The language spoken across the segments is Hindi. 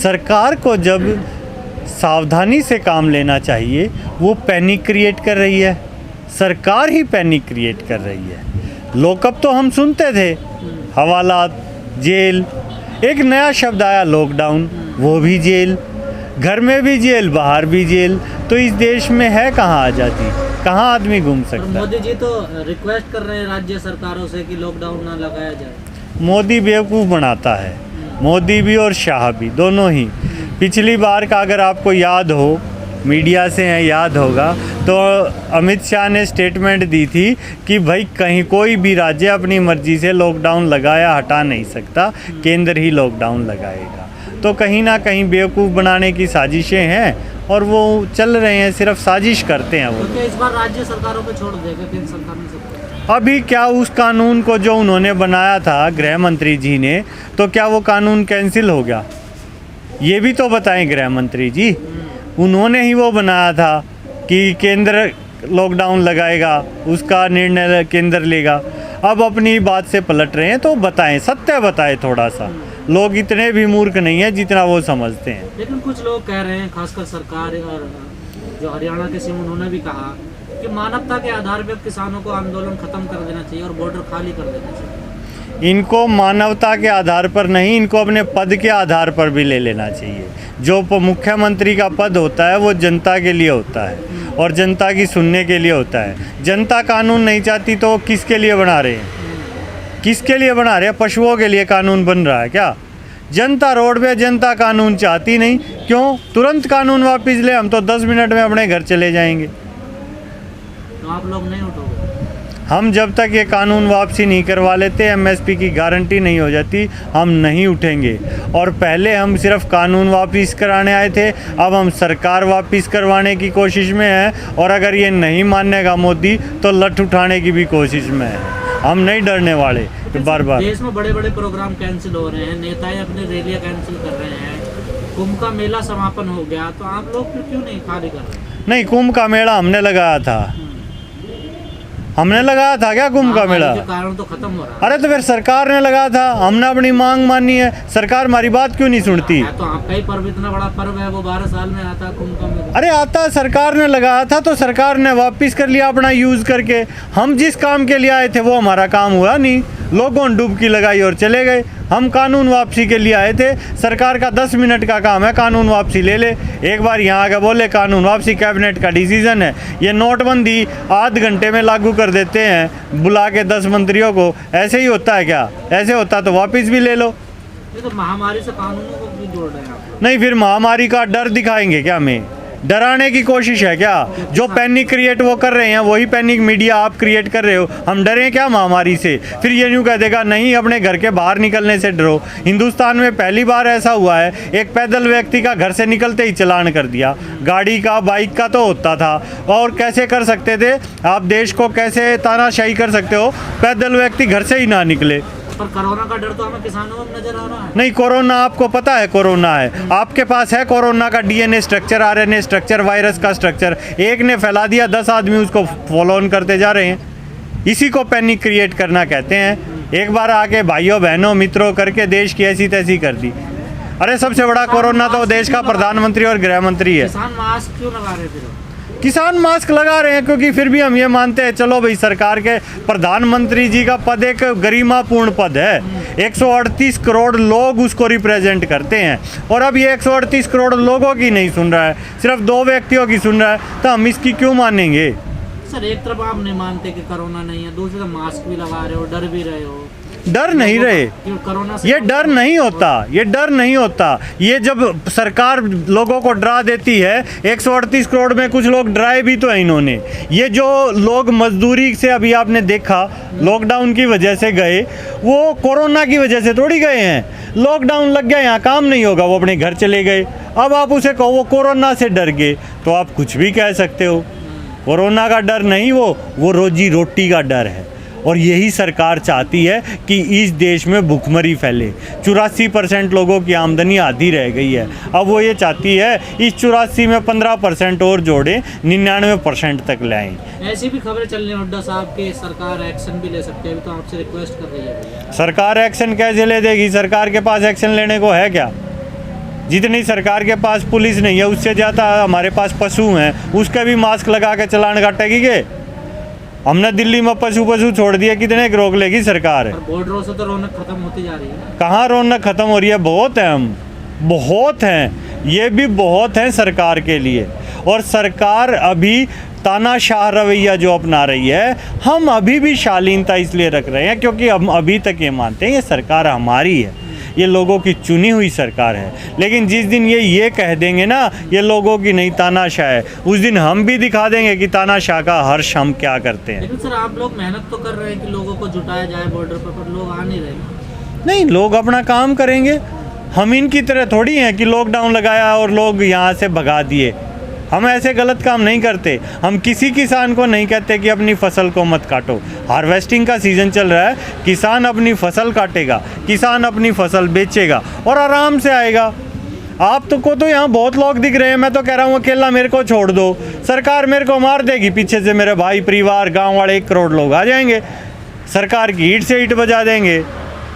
सरकार को जब सावधानी से काम लेना चाहिए, वो पैनिक क्रिएट कर रही है। सरकार ही पैनिक क्रिएट कर रही है। लॉकअप तो हम सुनते थे, हवालात, जेल, एक नया शब्द आया लॉकडाउन, वो भी जेल, घर में भी जेल, बाहर भी जेल। तो इस देश में है कहाँ आज़ादी, कहाँ आदमी घूम सकता है। मोदी जी तो रिक्वेस्ट कर रहे हैं राज्य सरकारों से कि लॉकडाउन ना लगाया जाए। मोदी बेवकूफ़ बनाता है, मोदी भी और शाह भी, दोनों ही। पिछली बार का अगर आपको याद हो, मीडिया से है याद होगा, तो अमित शाह ने स्टेटमेंट दी थी कि भाई कहीं कोई भी राज्य अपनी मर्जी से लॉकडाउन लगाया हटा नहीं सकता, केंद्र ही लॉकडाउन लगाएगा। तो कहीं ना कहीं बेवकूफ़ बनाने की साजिशें हैं और वो चल रहे हैं, सिर्फ साजिश करते हैं वो। तो इस बार राज्य सरकारों पे छोड़ देगा केंद्र सरकार ने सबको? अभी क्या उस कानून को जो उन्होंने बनाया था गृह मंत्री जी ने, तो क्या वो कानून कैंसिल हो गया? ये भी तो बताएं गृह मंत्री जी। उन्होंने ही वो बनाया था कि केंद्र लॉकडाउन लगाएगा, उसका निर्णय केंद्र लेगा। अब अपनी बात से पलट रहे हैं, तो बताएं, सत्य बताएं थोड़ा सा। लोग इतने भी मूर्ख नहीं है जितना वो समझते हैं। लेकिन कुछ लोग कह रहे हैं, खासकर सरकार और जो हरियाणा के सीएम, उन्होंने भी कहा कि मानवता के आधार पर किसानों को आंदोलन खत्म कर देना चाहिए और बॉर्डर खाली कर देना चाहिए। इनको मानवता के आधार पर नहीं, इनको अपने पद के आधार पर भी ले लेना चाहिए। जो मुख्यमंत्री का पद होता है वो जनता के लिए होता है और जनता की सुनने के लिए होता है। जनता कानून नहीं चाहती तो किसके लिए बना रहे हैं? किसके लिए बना रहे हैं? पशुओं के लिए कानून बन रहा है क्या? जनता रोड पे, जनता कानून चाहती नहीं। क्यों? तुरंत कानून वापस ले, हम तो 10 मिनट में अपने घर चले जाएंगे। तो आप लोग नहीं उठोगे? हम जब तक ये कानून वापसी नहीं करवा लेते, एमएसपी की गारंटी नहीं हो जाती, हम नहीं उठेंगे। और पहले हम सिर्फ कानून वापस कराने आए थे, अब हम सरकार वापस करवाने की कोशिश में हैं। और अगर ये नहीं मानेगा मोदी तो लठ उठाने की भी कोशिश में है। हम नहीं डरने वाले कि बार बार। देश में बड़े बड़े प्रोग्राम कैंसिल हो रहे हैं, नेताएं अपनी रैलियां कैंसिल कर रहे हैं, कुंभ का मेला समापन हो गया, तो आप लोग फिर क्यों नहीं खाली कर रहे? नहीं, कुंभ का मेला हमने लगाया था। हमने लगाया था क्या कुंभ का मेला? कारण तो खत्म हो रहा है। अरे तो फिर सरकार ने लगाया था, हमने अपनी मांग मानी है। सरकार हमारी बात क्यों नहीं सुनती? तो आपका ही पर्व इतना बड़ा पर्व है, वो 12 साल में आता है कुंभ का मेला। अरे आता, सरकार ने लगाया था तो सरकार ने वापस कर लिया अपना यूज करके। हम जिस काम के लिए आए थे वो हमारा काम हुआ नहीं, लोगों ने डुबकी लगाई और चले गए। हम कानून वापसी के लिए आए थे, सरकार का 10 मिनट का काम है कानून वापसी ले ले। एक बार यहाँ आके बोले कानून वापसी कैबिनेट का डिसीजन है। ये नोटबंदी आध घंटे में लागू कर देते हैं बुला के 10 मंत्रियों को। ऐसे ही होता है क्या? ऐसे होता तो वापस भी ले लो। ये तो महामारी से कानूनों को भी जोड़ रहे हैं आप। नहीं, फिर महामारी का डर दिखाएंगे क्या? हमें डराने की कोशिश है क्या? जो पैनिक क्रिएट वो कर रहे हैं, वही पैनिक मीडिया आप क्रिएट कर रहे हो। हम डरें क्या महामारी से? फिर ये यूँ कह देगा नहीं, अपने घर के बाहर निकलने से डरो। हिंदुस्तान में पहली बार ऐसा हुआ है, एक पैदल व्यक्ति का घर से निकलते ही चालान कर दिया। गाड़ी का, बाइक का तो होता था। और कैसे कर सकते थे आप? देश को कैसे तानाशाही कर सकते हो? पैदल व्यक्ति घर से ही ना निकले। पर कोरोना का डर तो हमें किसानों में नजर आ रहा है। नहीं, कोरोना आपको पता है कोरोना है, आपके पास है कोरोना का DNA structure, RNA structure, virus का स्ट्रक्चर। एक ने फैला दिया, 10 आदमी उसको फॉलो ऑन करते जा रहे हैं। इसी को पैनिक क्रिएट करना कहते हैं। एक बार आके भाइयों बहनों मित्रों करके देश की ऐसी तैसी कर दी। अरे सबसे बड़ा कोरोना तो देश का प्रधानमंत्री और गृह मंत्री है। किसान मास्क क्यों लगा रहे फिर? किसान मास्क लगा रहे हैं क्योंकि फिर भी हम ये मानते हैं, चलो भाई, सरकार के प्रधानमंत्री जी का पद एक गरिमापूर्ण पद है। 138 करोड़ लोग उसको रिप्रेजेंट करते हैं। और अब ये 138 करोड़ लोगों की नहीं सुन रहा है, सिर्फ 2 व्यक्तियों की सुन रहा है, तो हम इसकी क्यों मानेंगे? सर, एक तरफ आप नहीं मानते कि कोरोना नहीं है, दूसरी तरफ मास्क भी लगा रहे हो, डर भी रहे हो। डर नहीं रहे, कोरोना से ये डर नहीं होता, ये डर नहीं होता। ये जब सरकार लोगों को डरा देती है, 138 करोड़ में कुछ लोग डराए भी तो है इन्होंने। ये जो लोग मजदूरी से अभी आपने देखा लॉकडाउन की वजह से गए, वो कोरोना की वजह से थोड़ी गए हैं। लॉकडाउन लग गया, यहाँ काम नहीं होगा, वो अपने घर चले गए। अब आप उसे कहो वो कोरोना से डर गए, तो आप कुछ भी कह सकते हो। कोरोना का डर नहीं, वो रोजी रोटी का डर है। और यही सरकार चाहती है कि इस देश में भुखमरी फैले। 84% लोगों की आमदनी आधी रह गई है। अब वो ये चाहती है इस 84 में 15% और जोड़ें, 99% तक लाएं। ऐसी भी खबरें चल रही हैं हुड्डा साहब की सरकार एक्शन भी ले सकती है, तो आपसे रिक्वेस्ट कर रही है। सरकार एक्शन कैसे ले देगी? सरकार के पास एक्शन लेने को है क्या? जितनी सरकार के पास पुलिस नहीं है उससे ज़्यादा हमारे पास पशु हैं, उसका भी मास्क लगा के चलान काटेगी के? हमने दिल्ली में पशु छोड़ दिया, कितने की रोक लेगी सरकार? और बॉर्डरों से तो रौनक खत्म होती जा रही है। कहाँ रौनक खत्म हो रही है? बहुत हैं, हम बहुत हैं, ये भी बहुत हैं सरकार के लिए। और सरकार अभी तानाशाह रवैया जो अपना रही है, हम अभी भी शालीनता इसलिए रख रहे हैं क्योंकि हम अभी तक ये मानते हैं ये सरकार हमारी है, ये लोगों की चुनी हुई सरकार है। लेकिन जिस दिन ये कह देंगे ना ये लोगों की नहीं तानाशाह है, उस दिन हम भी दिखा देंगे कि तानाशाह का हर्ष हम क्या करते हैं। लेकिन सर आप लोग मेहनत तो कर रहे हैं कि लोगों को जुटाया जाए बॉर्डर पर लोग आ नहीं रहे। नहीं, लोग अपना काम करेंगे, हम इनकी तरह थोड़ी हैं कि लॉकडाउन लगाया और लोग यहाँ से भगा दिए। हम ऐसे गलत काम नहीं करते। हम किसी किसान को नहीं कहते कि अपनी फसल को मत काटो। हार्वेस्टिंग का सीज़न चल रहा है, किसान अपनी फसल काटेगा, किसान अपनी फसल बेचेगा और आराम से आएगा। आप तो यहाँ बहुत लोग दिख रहे हैं, मैं तो कह रहा हूँ अकेला मेरे को छोड़ दो, सरकार मेरे को मार देगी, पीछे से मेरे भाई परिवार गाँव वाले 1 करोड़ लोग आ जाएंगे, सरकार की ईंट से ईंट बजा देंगे।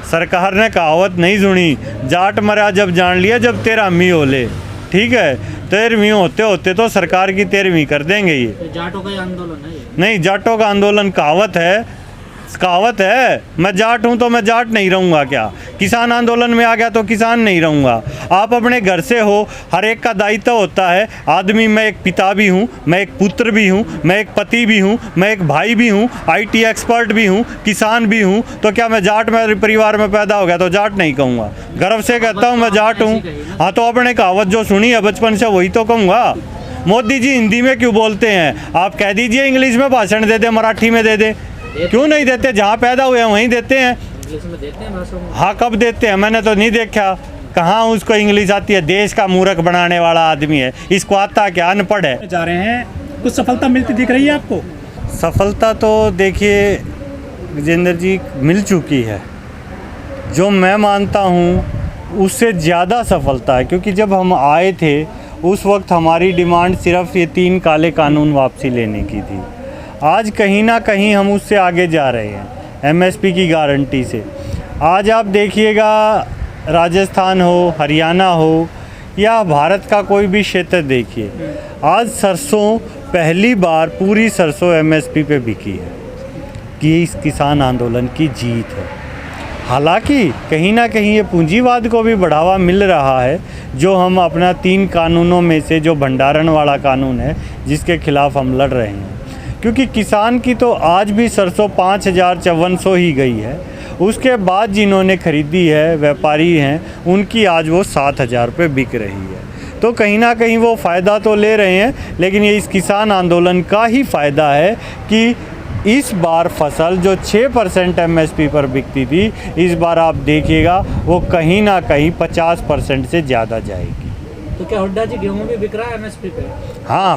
सरकार ने कहावत नहीं सुनी, जाट मरा जब जान लिया जब 13वीं होले, ठीक है? 13वीं होते होते तो सरकार की 13वीं कर देंगे ये। जाटों का आंदोलन है ये? नहीं, जाटों का आंदोलन कहावत है। मैं जाट हूँ तो मैं जाट नहीं रहूँगा क्या? किसान आंदोलन में आ गया तो किसान नहीं रहूँगा। आप अपने घर से हो, हर एक का दायित्व होता है। आदमी, मैं एक पिता भी हूँ, मैं एक पुत्र भी हूँ, मैं एक पति भी हूँ, मैं एक भाई भी हूँ, IT एक्सपर्ट भी हूँ, किसान भी हूँ। तो क्या मैं जाट में परिवार में पैदा हो गया तो जाट नहीं कहूँगा? गर्व से कहता हूँ मैं जाट हूँ। हाँ, तो अपने कहावत जो सुनी है बचपन से वही तो कहूँगा। मोदी जी हिंदी में क्यों बोलते हैं? आप कह दीजिए इंग्लिश में भाषण दे दे, मराठी में दे दे, क्यों नहीं देते? जहाँ पैदा हुए हैं वहीं देते हैं। इंग्लिश में देते हैं भाषा में? हाँ, कब देते हैं? मैंने तो नहीं देखा, कहाँ उसको इंग्लिश आती है? देश का मूर्ख बनाने वाला आदमी है, इसको आता क्या? अनपढ़ है। जा रहे हैं, कुछ सफलता मिलती दिख रही है आपको? सफलता तो देखिए गजेंद्र जी मिल चुकी है, जो मैं मानता हूँ उससे ज़्यादा सफलता है। क्योंकि जब हम आए थे उस वक्त हमारी डिमांड सिर्फ ये 3 काले कानून वापसी लेने की थी। आज कहीं ना कहीं हम उससे आगे जा रहे हैं MSP की गारंटी से। आज आप देखिएगा, राजस्थान हो, हरियाणा हो या भारत का कोई भी क्षेत्र देखिए, आज सरसों पहली बार पूरी सरसों MSP पे बिकी है कि इस किसान आंदोलन की जीत है। हालांकि कहीं ना कहीं ये पूंजीवाद को भी बढ़ावा मिल रहा है, जो हम अपना 3 कानूनों में से जो भंडारण वाला कानून है जिसके खिलाफ हम लड़ रहे हैं। क्योंकि किसान की तो आज भी सरसों 5,5400 ही गई है, उसके बाद जिन्होंने ख़रीदी है व्यापारी हैं उनकी आज वो 7,000 रुपये बिक रही है। तो कहीं ना कहीं वो फ़ायदा तो ले रहे हैं, लेकिन ये इस किसान आंदोलन का ही फ़ायदा है कि इस बार फसल जो 6% MSP पर बिकती थी, इस बार आप देखिएगा वो कहीं ना कहीं 50% से ज़्यादा जाएगी। तो क्या हुड्डा जी गेहूँ भी बिक रहा है MSP पे? हाँ,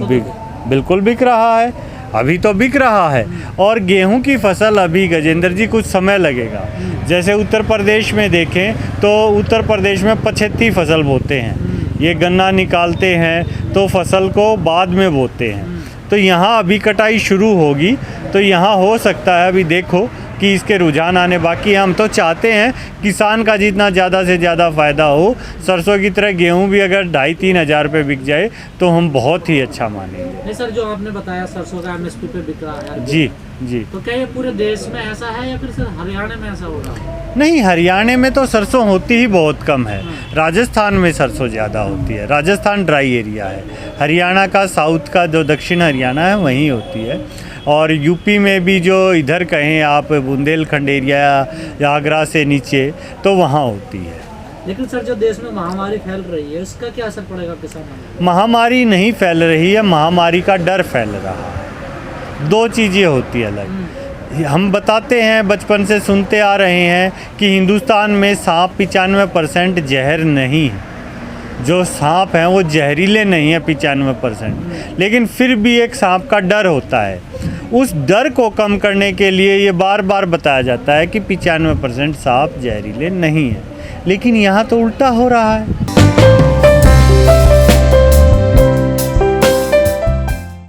बिल्कुल बिक रहा है, अभी तो बिक रहा है। और गेहूं की फसल अभी गजेंद्र जी कुछ समय लगेगा। जैसे उत्तर प्रदेश में देखें तो उत्तर प्रदेश में 75 फसल बोते हैं, ये गन्ना निकालते हैं तो फसल को बाद में बोते हैं। तो यहाँ अभी कटाई शुरू होगी, तो यहाँ हो सकता है, अभी देखो कि इसके रुझान आने बाकी हैं। हम तो चाहते हैं किसान का जितना ज़्यादा से ज़्यादा फ़ायदा हो। सरसों की तरह गेहूं भी अगर 2,5-3 हज़ार रुपये बिक जाए तो हम बहुत ही अच्छा मानेंगे। नहीं सर, जो आपने बताया सरसों का MSP पे बिक रहा है, जी, तो क्या ये पूरे देश में ऐसा है या फिर सिर्फ हरियाणा में ऐसा हो रहा है? नहीं, हरियाणा में तो सरसों होती ही बहुत कम है, राजस्थान में सरसों ज़्यादा होती है। राजस्थान ड्राई एरिया है, हरियाणा का साउथ का जो दक्षिण हरियाणा है वहीं होती है। और यूपी में भी जो इधर कहें आप बुंदेलखंड एरिया या आगरा से नीचे, तो वहाँ होती है। लेकिन सर जो देश में महामारी फैल रही है उसका क्या असर पड़ेगा किसानों पर? महामारी नहीं फैल रही है, महामारी का डर फैल रहा है। 2 चीज़ें होती है अलग। हम बताते हैं, बचपन से सुनते आ रहे हैं कि हिंदुस्तान में सांप 95% जहर नहीं है, जो सांप हैं वो जहरीले नहीं है 95%, लेकिन फिर भी एक सांप का डर होता है। उस डर को कम करने के लिए ये बार बार बताया जाता है कि 95% सांप जहरीले नहीं है, लेकिन यहाँ तो उल्टा हो रहा है।